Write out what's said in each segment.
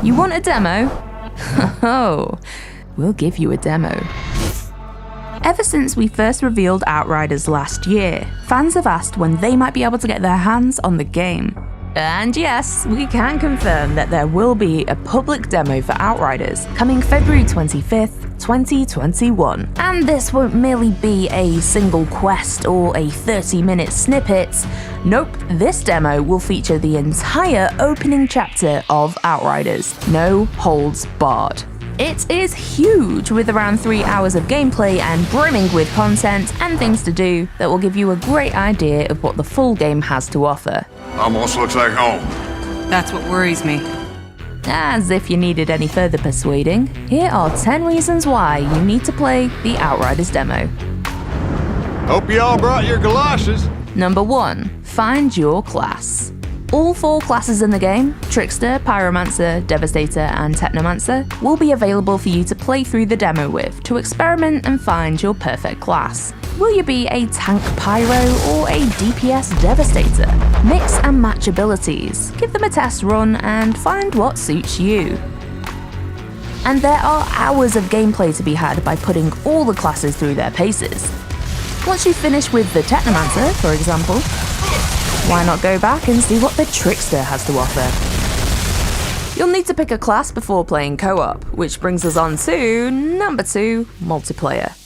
You want a demo? Oh, we'll give you a demo. Ever since we first revealed Outriders last year, fans have asked when they might be able to get their hands on the game. And yes, we can confirm that there will be a public demo for Outriders coming February 25th, 2021. And this won't merely be a single quest or a 30-minute snippet. Nope, this demo will feature the entire opening chapter of Outriders, no holds barred. It is huge, with around 3 hours of gameplay and brimming with content and things to do that will give you a great idea of what the full game has to offer. Almost looks like home. That's what worries me. As if you needed any further persuading, here are 10 reasons why you need to play the Outriders demo. Hope you all brought your galoshes. Number 1. Find your class. All 4 classes in the game, Trickster, Pyromancer, Devastator, and Technomancer, will be available for you to play through the demo with to experiment and find your perfect class. Will you be a tank pyro or a DPS devastator? Mix and match abilities, give them a test run and find what suits you. And there are hours of gameplay to be had by putting all the classes through their paces. Once you finish with the Technomancer, for example, why not go back and see what the Trickster has to offer? You'll need to pick a class before playing co-op, which brings us on to number 2, multiplayer.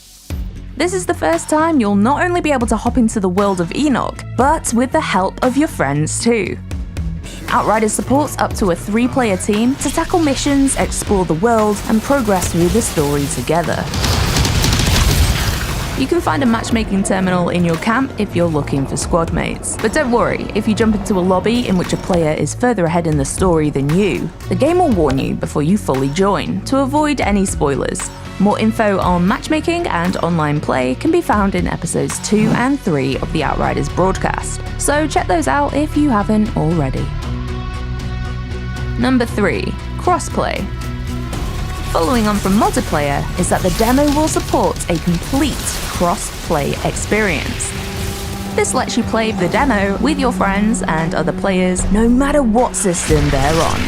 This is the first time you'll not only be able to hop into the world of Enoch, but with the help of your friends too. Outriders supports up to a 3-player team to tackle missions, explore the world, and progress through the story together. You can find a matchmaking terminal in your camp if you're looking for squad mates. But don't worry, if you jump into a lobby in which a player is further ahead in the story than you, the game will warn you before you fully join, to avoid any spoilers. More info on matchmaking and online play can be found in episodes 2 and 3 of the Outriders broadcast, so check those out if you haven't already. Number 3. Crossplay. Following on from multiplayer is that the demo will support a complete cross-play experience. This lets you play the demo with your friends and other players no matter what system they're on.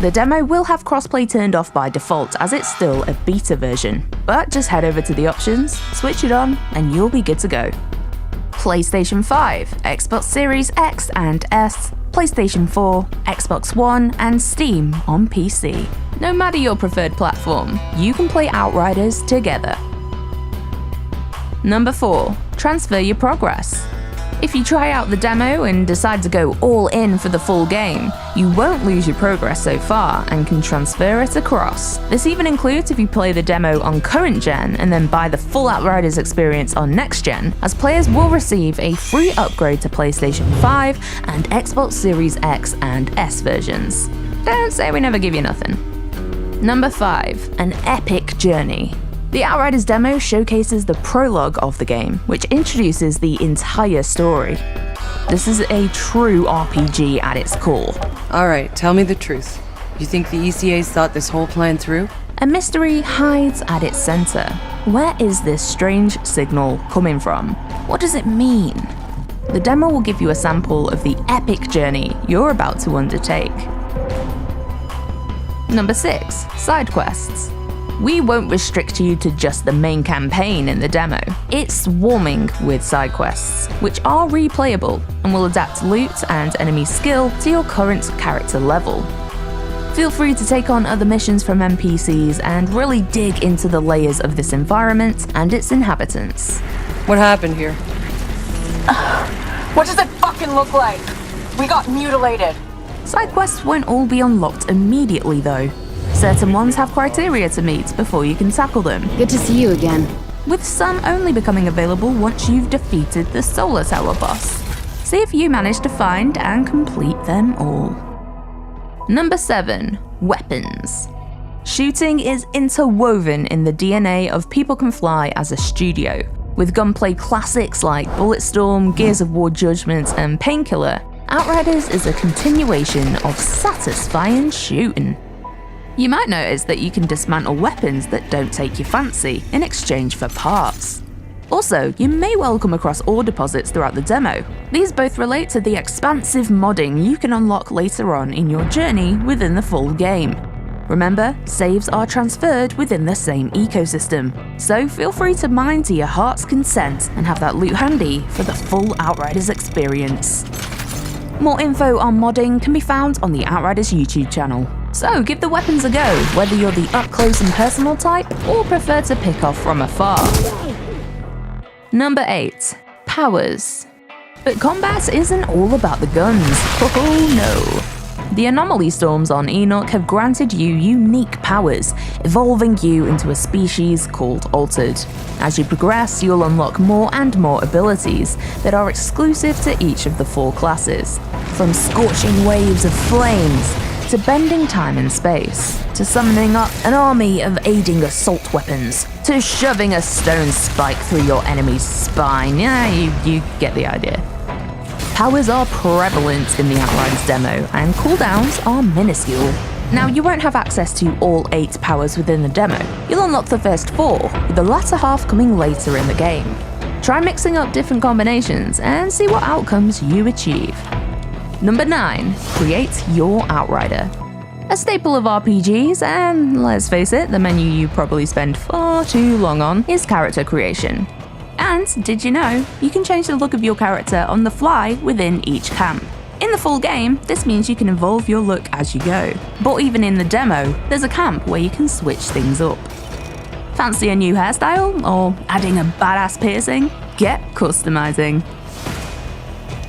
The demo will have crossplay turned off by default as it's still a beta version, but just head over to the options, switch it on, and you'll be good to go. PlayStation 5, Xbox Series X and S, PlayStation 4, Xbox One, and Steam on PC. No matter your preferred platform, you can play Outriders together. Number 4. Transfer your progress. If you try out the demo and decide to go all in for the full game, you won't lose your progress so far and can transfer it across. This even includes if you play the demo on current gen and then buy the full Outriders experience on next gen, as players will receive a free upgrade to PlayStation 5 and Xbox Series X and S versions. Don't say we never give you nothing. Number 5. An epic journey. The Outriders demo showcases the prologue of the game, which introduces the entire story. This is a true RPG at its core. Alright, tell me the truth. You think the ECAs thought this whole plan through? A mystery hides at its center. Where is this strange signal coming from? What does it mean? The demo will give you a sample of the epic journey you're about to undertake. Number 6. Side quests. We won't restrict you to just the main campaign in the demo. It's swarming with side quests, which are replayable and will adapt loot and enemy skill to your current character level. Feel free to take on other missions from NPCs and really dig into the layers of this environment and its inhabitants. What happened here? What does it fucking look like? We got mutilated. Side quests won't all be unlocked immediately though. Certain ones have criteria to meet before you can tackle them, Good to see you again. with some only becoming available once you've defeated the Solar Tower boss. See if you manage to find and complete them all. Number 7. Weapons. Shooting is interwoven in the DNA of People Can Fly as a studio. With gunplay classics like Bulletstorm, Gears of War Judgment, and Painkiller, Outriders is a continuation of satisfying shooting. You might notice that you can dismantle weapons that don't take your fancy in exchange for parts. Also, you may well come across ore deposits throughout the demo. These both relate to the expansive modding you can unlock later on in your journey within the full game. Remember, saves are transferred within the same ecosystem, so feel free to mine to your heart's content and have that loot handy for the full Outriders experience. More info on modding can be found on the Outriders YouTube channel. So give the weapons a go, whether you're the up-close and personal type or prefer to pick off from afar. Number 8. Powers. But combat isn't all about the guns. Oh no. The anomaly storms on Enoch have granted you unique powers, evolving you into a species called Altered. As you progress, you'll unlock more and more abilities that are exclusive to each of the 4 classes. From scorching waves of flames, to bending time and space, to summoning up an army of aiding assault weapons, to shoving a stone spike through your enemy's spine. Yeah, you get the idea. Powers are prevalent in the Outriders demo, and cooldowns are minuscule. Now, you won't have access to all 8 powers within the demo. You'll unlock the first 4, with the latter half coming later in the game. Try mixing up different combinations and see what outcomes you achieve. Number 9. Create your Outrider. A staple of RPGs, and let's face it, the menu you probably spend far too long on, is character creation. And did you know, you can change the look of your character on the fly within each camp. In the full game, this means you can evolve your look as you go. But even in the demo, there's a camp where you can switch things up. Fancy a new hairstyle, or adding a badass piercing? Get customizing.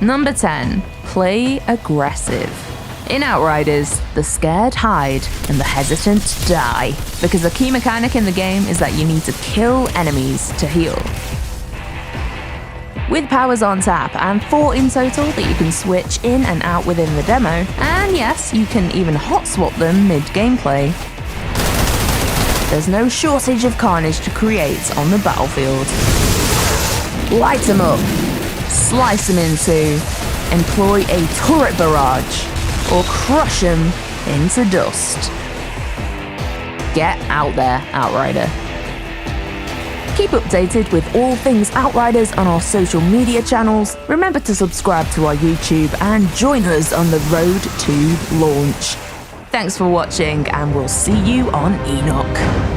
Number 10. Play aggressive. In Outriders, the scared hide and the hesitant die, because the key mechanic in the game is that you need to kill enemies to heal. With powers on tap and 4 in total that you can switch in and out within the demo, and yes, you can even hot swap them mid-gameplay, there's no shortage of carnage to create on the battlefield. Light them up, slice them in two, employ a turret barrage, or crush them into dust. Get out there, Outrider. Keep updated with all things Outriders on our social media channels. Remember to subscribe to our YouTube and join us on the road to launch. Thanks for watching, and we'll see you on Enoch.